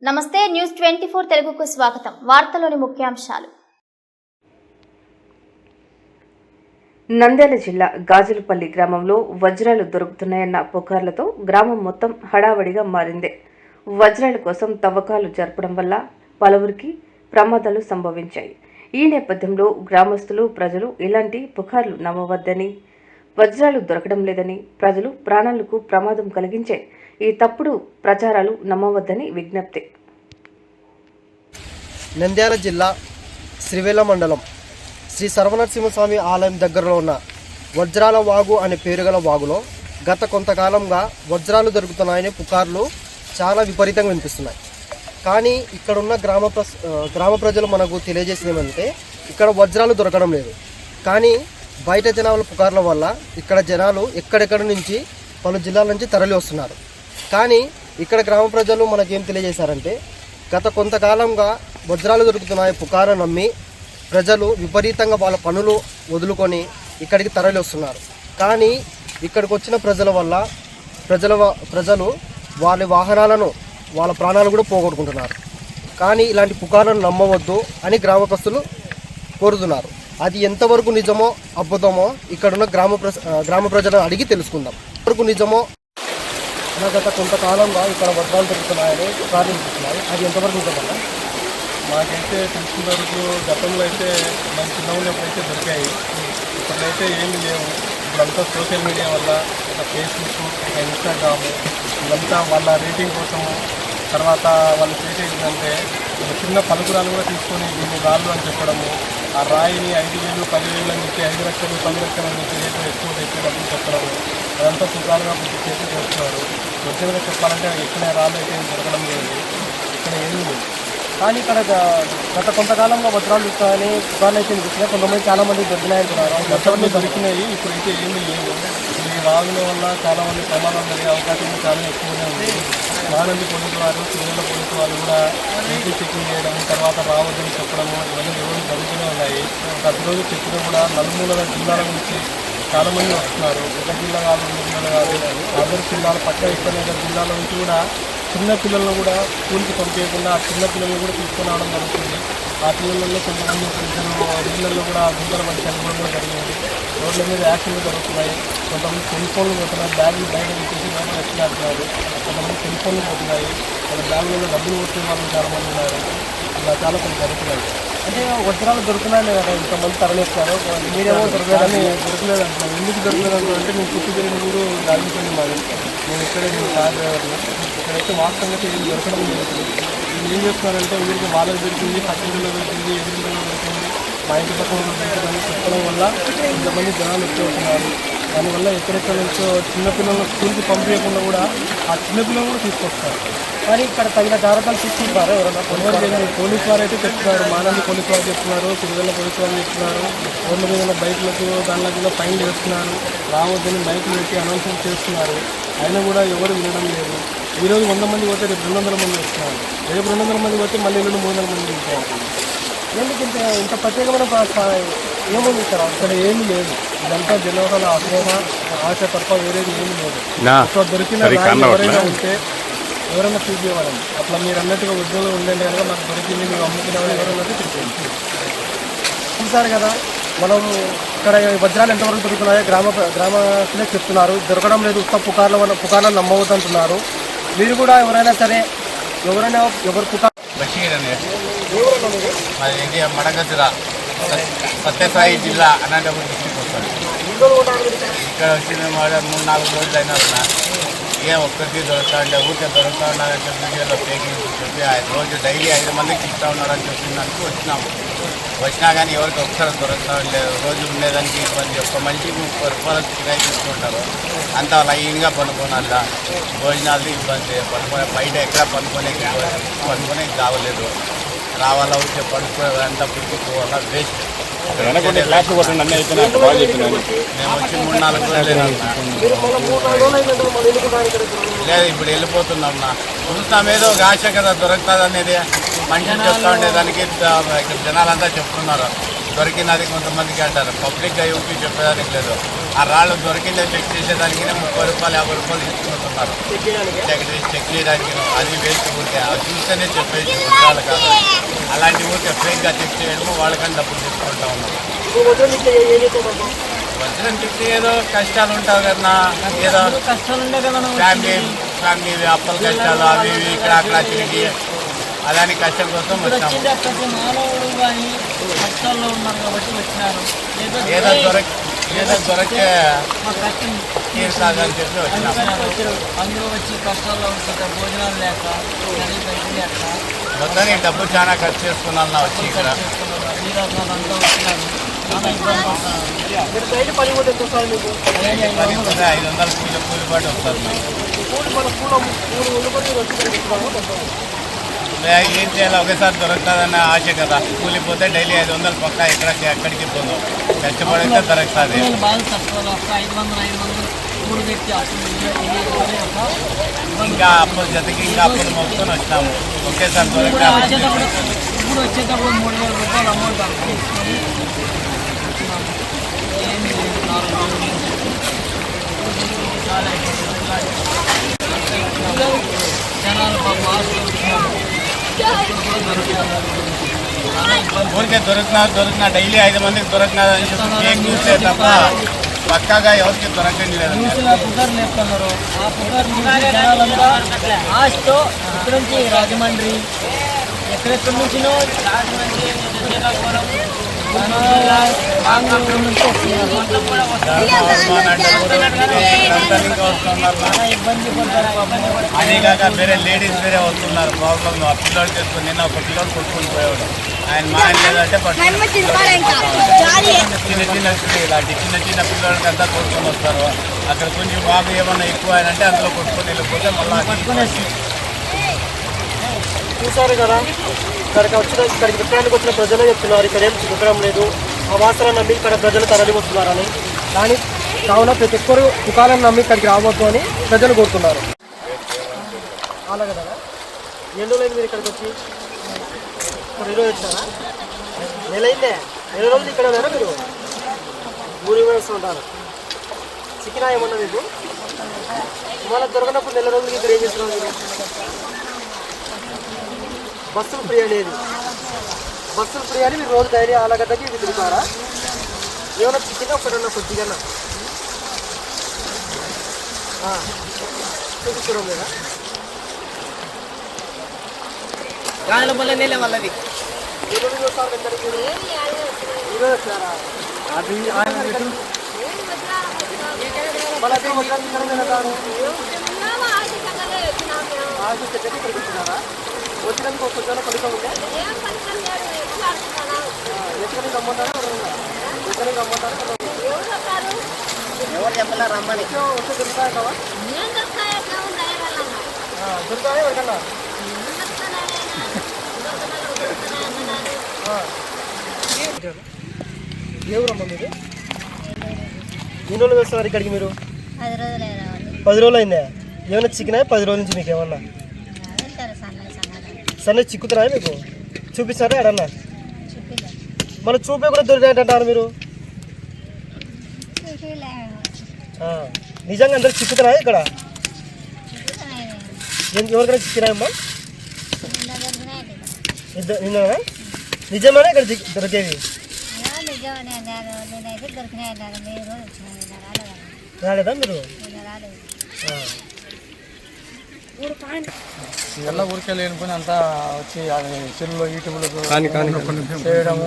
నమస్తే న్యూస్ 24 తెలుగుకు స్వాగతం. వార్తలోని ముఖ్యాంశాలు. నంద్యాల జిల్లా గాజులపల్లి గ్రామంలో వజ్రాలు దొరుకుతున్నాయన్న పుకార్లతో గ్రామం మొత్తం హడావడిగా మారింది. వజ్రాల కోసం తవ్వకాలు జరపడం వల్ల పలువురికి ప్రమాదాలు సంభవించాయి. ఈ నేపథ్యంలో గ్రామస్తులు, ప్రజలు ఇలాంటి పుకార్లు నమ్మవద్దని, వజ్రాలు దొరకడం లేదని, ప్రజలు ప్రాణాలకు ప్రమాదం కలిగించే ఈ తప్పుడు ప్రచారాలు నమ్మవద్దని విజ్ఞప్తి. నంద్యాల జిల్లా శ్రీవేల మండలం శ్రీ సర్వనరసింహస్వామి ఆలయం దగ్గరలో ఉన్న వజ్రాల వాగు అనే పేరుగల వాగులో గత కొంతకాలంగా వజ్రాలు దొరుకుతున్నాయనే పుకార్లు చాలా విపరీతంగా వినిపిస్తున్నాయి. కానీ ఇక్కడున్న గ్రామ ప్రజలు మనకు తెలియజేసింది ఏమంటే ఇక్కడ వజ్రాలు దొరకడం లేదు. కానీ బయట జనాల పుకార్ల వల్ల ఇక్కడ జనాలు ఎక్కడెక్కడి నుంచి పలు జిల్లాల నుంచి తరలి వస్తున్నారు. కానీ ఇక్కడ గ్రామ ప్రజలు మనకేం తెలియజేశారంటే గత కొంతకాలంగా వజ్రాలు దొరుకుతున్నాయి పుకారు నమ్మి ప్రజలు విపరీతంగా వాళ్ళ పనులు వదులుకొని ఇక్కడికి తరలి వస్తున్నారు. కానీ ఇక్కడికి వచ్చిన ప్రజల వల్ల ప్రజలు వాళ్ళ వాహనాలను, వాళ్ళ ప్రాణాలు కూడా పోగొట్టుకుంటున్నారు. కానీ ఇలాంటి పుకార్లను నమ్మవద్దు అని గ్రామస్తులు కోరుతున్నారు. అది ఎంతవరకు నిజమో అబద్ధమో ఇక్కడున్న గ్రామ ప్రజలను అడిగి తెలుసుకుందాం. ఎంతవరకు నిజమో గత కొంతకాలంగా ఇక్కడ వజ్రాలు దొరుకుతున్నాయని పుకార్లు ఇస్తున్నాయి. అది ఎంతవరకు నిజమన్నా? మాకైతే తెలిసిన వరకు గతంలో అయితే మన చిన్న ఉన్నప్పుడైతే దొరికాయి. ఇప్పుడైతే ఏమీ లేవు. ఇప్పుడంతా సోషల్ మీడియా వల్ల ఒక ఫేస్బుక్, ఒక ఇన్స్టాగ్రాము ఇదంతా వాళ్ళ రేటింగ్ కోసము, తర్వాత వాళ్ళు చేసేది ఏంటంటే ఒక చిన్న పలుకురాలు కూడా తీసుకొని దీన్ని రాళ్ళు అని చెప్పడము, ఆ రాయిని 5,000, 10,000 అని చెప్పి 5 లక్షలు, 10 లక్షలు అని చెప్పి రేటు ఎక్కువ డబ్బులు చెప్పడము, అదంతా పుకారుగా పుట్టి చేసి చేస్తున్నారు. ఒరిజినల్గా చెప్పాలంటే ఎక్కడ రాళ్ళు అయితే ఏం దొరకడం లేదు, ఇక్కడ ఏమీ లేదు. కానీ ఇక్కడ గత కొంతకాలంగా వజ్రాలు దొరుకుతాయని పుకార్లు అయితే దొరికినాయి. కొంతమంది చాలామంది దొరికినాయంటున్నారు. గతంలో దొరికినాయి, ఇప్పుడైతే ఏమీ లేవు. ఈ వాగుల వల్ల చాలామంది ప్రమాదాలు జరిగే అవకాశం చాలా ఎక్కువగా ఉంది. మహానంది పోలీసు వారు, శ్రీవేల పోలీసు వారు కూడా వెహికల్ చెకింగ్ చేయడం, తర్వాత రావద్దని చెప్పడము, ఇవన్నీ రోజు జరుగుతూనే ఉన్నాయి. ప్రతిరోజు చెప్పినా కూడా నలుమూలల జిల్లాల నుంచి చాలామంది వస్తున్నారు. ఒక జిల్లా కాదు, 2 జిల్లాలు కాదు, అదర్ జిల్లాలు పక్క ఇతర జిల్లాల నుంచి కూడా చిన్న పిల్లలను కూడా స్కూల్కి పంపించకుండా ఆ చిన్న పిల్లలను కూడా తీసుకొని రావడం జరుగుతుంది. ఆ పిల్లల్లో కొంతమంది నీళ్ళల్లో కూడా గుంతలు పడి చనిపోవడం కూడా జరిగింది. రోడ్ల మీద యాక్సిడెంట్లు జరుగుతున్నాయి. కొంతమంది సెల్ ఫోన్లు పోతున్నాయి, బ్యాగులు బయట పెట్టేసి బయట వచ్చినట్టున్నారు. కొంతమంది సెల్ ఫోన్లు పోతున్నాయి, వాళ్ళ బ్యాగులలో డబ్బులు కొట్టిన వాళ్ళు చాలామంది ఉన్నారు. ఇలా చాలా కొన్ని జరుగుతున్నాయి. అంటే వజ్రాలు దొరుకుతున్నాయి కదా, ఇంతమంది తరలిస్తారు, మీరేమో దొరకలేదని దొరకలేదు అంటున్నారు. ఎందుకు దొరకలేదు అంటే నేను పుట్టి పెరిగిన ఊరు రాజకీయ మాది, నేను ఇక్కడే కార్ డ్రైవర్ని. ఇక్కడైతే వాస్తవంగా ఏం దొరకడం లేదు. ఏం చేస్తున్నారంటే ఊరికి వాళ్ళకి దొరికింది, పక్కన దొరికింది, ఎదురులో దొరికింది, మా ఇంటి పక్కన దొరికిందని చెప్పడం వల్ల ఇంతమంది జనాలు ఎక్కువ అవుతున్నారు. దానివల్ల ఎక్కడెక్కడ నుంచో చిన్నపిల్లలను స్కూల్కి పంపించకుండా కూడా ఆ చిన్నపిల్లలు కూడా తీసుకొస్తారు. కానీ ఇక్కడ తగిన జాగ్రత్తలు తీసుకుంటారు ఎవరైనా పోలీసు వారు అయితే చెప్తున్నారు. మానంది పోలీసు వారు చెప్తున్నారు, శ్రీవేల పోలీసు వారు చెప్తున్నారు. రోడ్ల మీద బైక్లకు దానిలో కూడా ఫైన్ వేస్తున్నారు, రావద్దని బైక్లు పెట్టి అనౌన్స్మెంట్ చేస్తున్నారు. అయినా కూడా ఎవరు వినడం లేదు. ఈరోజు 100 మంది పోతే రేపు 200 మంది వస్తున్నారు, రేపు 200 మంది పోతే మళ్ళీ 300 మంది దిగుతారు. ఎందుకు ఇంత ప్రత్యేకమైన ఏముంది ఇక్కడ? ఇక్కడ ఏమీ లేదు. ఇదంతా జనాల అపోహ, ఆశ తప్ప వేరేది ఏమీ లేదు. అక్కడ దొరికిన ఎవరైనా ఉంటే ఎవరైనా చూపించవాలండి. అట్లా మీరు అన్నట్టుగా ఉద్యోగంలో ఉండండి కనుక మాకు దొరికింది, మేము అమ్ముకున్నామని ఎవరైనా చెప్పండి. చూసారు కదా, మనం ఇక్కడ వజ్రాలు ఎంతవరకు దొరుకుతున్నాయో గ్రామస్తులే చెప్తున్నారు. దొరకడం లేదు, ఉత్త పుకార్లను నమ్మవద్దు అంటున్నారు. మీరు కూడా ఎవరైనా సరే ఎవరు పుకార్ మడగద్దురా సత్యసాయి జిల్లా అనంతపురం డిస్ట్రిక్ట్ వస్తుంది. ఇక్కడ వచ్చిన 3-4 రోజులు అయినా ఉన్నా ఏం ఒక్కరికి దొరుకుతా ఉండే, ఊరికే దొరుకుతా ఉన్నారని చెప్పి వీడియోలో ఫేకింగ్ చెప్పి రోజు డైలీ 5 మందికి ఇస్తూ ఉన్నారని చెప్పినందుకు వచ్చినాము. వచ్చినా కానీ ఎవరికి ఒక్కసారి దొరుకుతా ఉండలేదు. రోజు ఉండేదానికి ఇబ్బంది. ఒక్క మనిషికి 30 రూపాయలు కిరాయి తీసుకుంటారు. అంతా లైన్గా పనుకోనాలా, భోజనాలు ఇబ్బంది. బయట ఎక్కడ పనుకోనే కావలేదు. రావాలా వచ్చే పడుకో అంతా పుట్టుకోవాలా వేస్ట్. మేము వచ్చి 3-4 రోజులు లేదు, ఇప్పుడు వెళ్ళిపోతున్నాం. చూస్తాం ఏదో ఒక ఆశ కదా దొరుకుతుంది అనేది మనిషిని చెప్తా ఉండేదానికి ఇక్కడ జనాలంతా చెప్తున్నారు. దొరికినది కొంతమందికి అంటారు, పబ్లిక్గా ఎవరికి చెప్పేదానికి లేదు. ఆ రాళ్ళు దొరికిందే చెక్ చేసేదానికి 30 రూపాయలు 50 రూపాయలు తీసుకుంటున్నారు చెక్ చేయడానికి. అది వేస్ట్ ఊరికే అది చూస్తేనే చెప్పేసి వజ్రాలు కాదు, అలాంటి ఊరికే ఫ్రేక్గా చెక్ చేయడము, వాళ్ళకని డబ్బులు తీసుకుంటా ఉన్నారు. వజ్రం చెప్తే ఏదో కష్టాలు ఉంటావు కదా, ఏదో ఫ్యామిలీ అప్పల కష్టాలు అవి ఇవి ఇక్కడ అక్కడ తిరిగి అలాంటి కష్టం కోసం వచ్చాము. ఏదో దొరికే తీర్చాలని చెప్పి వచ్చినాము. అందరూ వచ్చి కష్టాల్లో ఉంటుంది, భోజనాలు లేక మొత్తానికి డబ్బు చాలా ఖర్చు చేసుకున్నాను నా వచ్చి ఇక్కడ. అంతా వచ్చినారు. 500 కూలిపాటు వస్తారు ఏం చేయాలి, ఒకేసారి దొరుకుతుందన్న ఆశ కదా. కూలిపోతే డైలీ 500 పక్క ఎక్కడికి పోదు, కష్టపడితే దొరుకుతుంది. ఇంకా అప్పుల జతకి ఇంకా అప్పులు మొత్తం వచ్చినాము, ఒకేసారి దొరుకుతాము. ఇప్పుడు వచ్చేటప్పుడు 3000 రూపాయలు అమౌంట్ తీసుకొని ఏమి జనాలు ఊరికే దొరికినా డైలీ 5 మందికి దొరికినాదని చెప్పి చూస్తే తప్ప పక్కాగా ఎవరికి దొరకండి లేదు. పుకారు లేపుతున్నారు. ఆ పుకారు జనాలంతా ఆశతో ఇక్కడ నుంచి రాజమండ్రి ఎక్కడెక్కడి నుంచినో రాజమండ్రి అదే కాక వేరే లేడీస్ వేరే వస్తున్నారు. ప్రాబ్లం ఆ పిల్లలు చేసుకుని నిన్న ఒక పిల్లలు కొట్టుకుని పోయేవాడు. ఆయన మా ఆయన లేదంటే చిన్న పిల్లలకి అంతా కొట్టుకొని వస్తారు. అక్కడ కొంచెం బాబు ఏమన్నా ఎక్కువ అంటే అందులో కొట్టుకొని వెళ్ళిపోతే మళ్ళీ చూసారు కదా, ఇక్కడికి విక్రయానికి వచ్చిన ప్రజలే చెప్తున్నారు ఇక్కడ ఏం విక్రయం లేదు, ఆ వాసన నమ్మి ఇక్కడ ప్రజలు తరలి వస్తున్నారని. కానీ కావున ప్రతి ఒక్కరు దుకాణం నమ్మి ఇక్కడికి రావద్దు అని ప్రజలు కోరుతున్నారు. అలాగే కదా, ఎన్ని రోజులు మీరు ఇక్కడికి వచ్చి ఇప్పుడు ఈరోజు వచ్చారా? నెల అయిందే. 2 రోజులు ఇక్కడ ఉన్నారా మీరు? ఊరి వేస్తూ ఉంటారు. చికెన్ ఏమన్నా మీకు ఇవాళ దొరకనప్పుడు 1 నెల రోజులకి ఇక్కడ ఏం చేస్తున్నారు మీరు? బస్సులు ఫ్రీ అనేది, బస్సులు ఫ్రీ అని మీరు రోజు డైరీ ఆలగడ్డకి ఇది తిరుగుతారా? ఏమైనా చికెన్ ఒకటన్నా కొద్దిగా చూపించడం లేదా? గాలిలో మళ్ళీ నీళ్ళే వాళ్ళది అది వచ్చినందుకు ఒక కొంచెం ఫలితం ఉందా? ఎక్కడికి రమ్మంటారా? ఎక్కడికి రమ్మంటారా? ఎవరు చెప్పలే రమ్మని. వస్తే దొరుకుతాయి కదా? దొరుకుతాయి ఎవరికన్నా? ఏ ఊరమ్మా మీరు? ఎన్ని రోజులు వేస్తున్నారు ఇక్కడికి మీరు? 10 రోజులు అయిందా? ఏమైనా చికెనా 10 రోజుల నుంచి మీకు ఏమన్నా సన్నది చిక్కుతున్నాయా మీకు? చూపిస్తారా ఎడన్నా? మన చూపే కూడా దొరికాయంటారు మీరు. నిజంగా అందరు చిక్కుతున్నాయా ఇక్కడ? ఎవరికైనా చిక్కినాయమ్మా? నిన్న నిజమేనా ఇక్కడ దొరికేవి? రాలేదా మీరు? ಎಲ್ಲ ಊರಿಕೆ లేనిపోయిన అంతా వచ్చి చెరువులో యూట్యూబ్లో చేయడము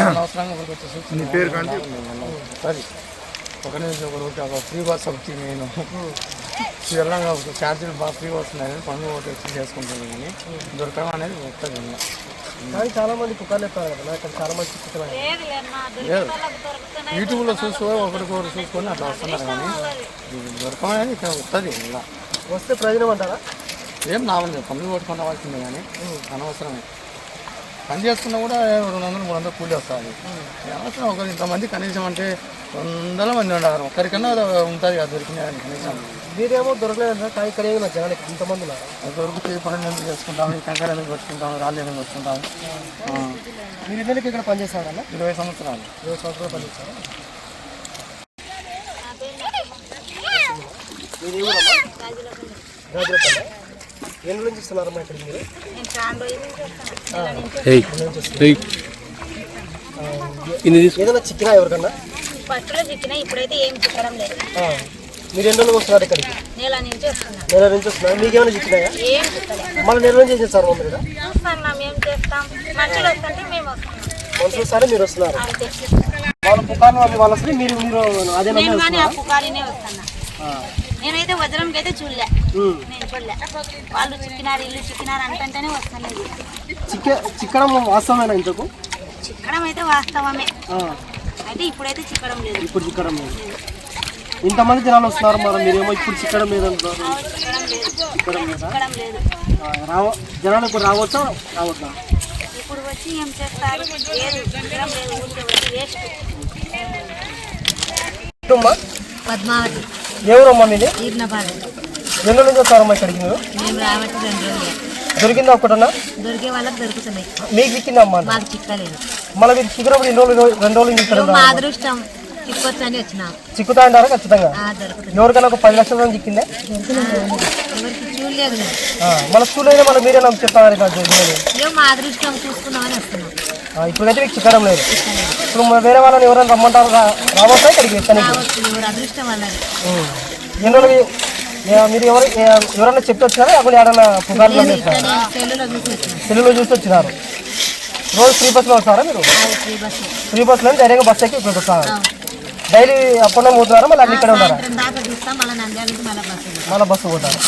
అనవసరంగా ఊరికి వచ్చేసి సరే ఒక నిమిషం ఒక ఫ్రీ బస్ ఒకటి నేను వెళ్ళంగా ఛార్జీలు బాగా ఫ్రీ వస్తున్నాయని పనులు ఒకటి వచ్చి చేసుకుంటాను. కానీ దొరకడం అనేది వస్తుంది. కానీ చాలా మంది పుకార్లు చెప్తారు కదా, ఇక్కడ చాలా మంది చిక్కుతున్నారు. యూట్యూబ్లో ఒకరికొకరు చూసుకొని అట్లా వస్తున్నారు. కానీ దొరకడం అనేది ఇక్కడ వస్తుంది. ఇలా వస్తే ప్రయోజనం అంటారా? ఏం నావని పనులు కొట్టుకొని రావాల్సిందే కానీ అనవసరమే. పని చేసుకున్నా కూడా 200-300 కూలి వస్తుంది. అవసరం ఒకరు ఇంతమంది కనీసం అంటే 100 మంది ఉండరు, ఒకరికన్నా ఉంటుంది కదా దొరికినాయని కనీసం. మీరేమో దొరకలేదు కానీ ఇక్కడ ఏమైనా జనాలు ఇంతమంది ఉన్నారు. దొరికితే పనులు ఎందుకు చేసుకుంటాము, ఈ కంకర ఎందుకు కొట్టుకుంటాము, రాళ్ళు ఎందుకు కొట్టుకుంటాము. మీరు ఇద్దరికి ఇక్కడ పనిచేస్తారన్న? 20 సంవత్సరాలు. 20 సంవత్సరాలు పనిచేస్తారా? మీరు ఎవరమ్మా? రాజులపల్లి. ఎన్ని నుంచి ఇస్తున్నారమ్మా ఇక్కడ మీరు? ఏదైనా చిక్కినా ఎవరికన్నా? ఫస్ట్లో చిక్కినా, ఇప్పుడైతే ఏం చిక్కడం లేదు. మీరు ఎన్ని రోజులు వస్తున్నారు ఇక్కడికి? నెల నుంచి వస్తున్నాం. నెల నుంచి వస్తున్నారు. మీకేమైనా చిక్కినాయా? ఏం చిక్కలేదు. మళ్ళీ నెల నుంచి ఏం చేస్తారు మీరు? చూస్తున్నాం, ఏం చేస్తాం. మనుషులు వస్తుంటే మేము వస్తున్నాం. మనుషులు సరే మీరు వస్తున్నారు. అంతే. వాళ్ళ పుకార్లు వాళ్ళు వస్తే మీరు అదే నేను కానీ ఆ పుకారినే వస్తున్నా. నేనైతే వజ్రంకి అయితే చూడలే, నేను చూడలే. వాళ్ళు చిక్కినారు, ఇల్లు చిక్కినారు అంటేనే వస్తలేదు. చిక్కడం వాస్తవమేనా ఇంతకు? చిక్కడం అయితే వాస్తవమే, అయితే ఇప్పుడైతే చిక్కడం లేదు. ఇప్పుడు చిక్కడం లేదు. ఇంతమంది జనాలు వస్తున్నారు, మరి మీరేమో ఇప్పుడు చిక్కడం లేదంటారు. చిక్కడం లేదు. జనాలు ఇప్పుడు రావచ్చా రావద్దా? ఇప్పుడు వచ్చి ఏం చేస్తారు? లేదు, చిక్కడం లేదు. ఊరికే వచ్చి వేస్ట్. పద్మావతి. ఎవరమ్మా మీది? ఈర్నపాడు. ఎన్ని నుంచి వస్తారమ్మా ఇక్కడికి మీరు? మేము రాబట్టి 2 రోజులు. దొరికిందా ఒకటన్నా? దొరికే వాళ్ళకి దొరుకుతున్నాయి, మీకు చిక్కిందా అమ్మా? మాకు చిక్కలేదు. మళ్ళీ మీరు చిక్కునప్పుడు 2 రోజులు ఇక్కడ మా అదృష్టం చిక్కొచ్చని వచ్చినాం. చిక్కుతా అంటారా ఖచ్చితంగా? దొరుకుతుంది. ఎవరికైనా ఒక 10 లక్షల మంది చిక్కిందే? ఎవరికి చూడలేదు మేము. మన స్కూల్లో అయితే మళ్ళీ మీరే నాకు చెప్తారు. ఏమో మా అదృష్టం చూసుకుందామని వస్తున్నాం. ఇప్పుడైతే మీకు చిక్కడం లేదు. ఇప్పుడు వేరే వాళ్ళని ఎవరైనా రమ్మంటారు, రావచ్చా ఇక్కడికి? రావచ్చు, ఎవరు అదృష్టం వాళ్ళది. ఎన్ని రోజులు మీరు ఎవరైనా చెప్పి వచ్చినారా? అప్పుడు ఏడన్నా పుకార్లు సెల్లులో చూసి వచ్చినారు. రోజు ఫ్రీ బస్సులో వస్తారా మీరు? ఫ్రీ బస్సులో డైరెక్ట్గా బస్ ఎక్కి ఇక్కడ వస్తారు. డైలీ అప్పుడు పోతున్నారా? మళ్ళీ అన్ని ఇక్కడ ఉంటారా? దాకా చూస్తాం, మళ్ళీ నంద్యాల నుంచి మళ్ళీ బస్సు మళ్ళీ బస్సు పోతారు.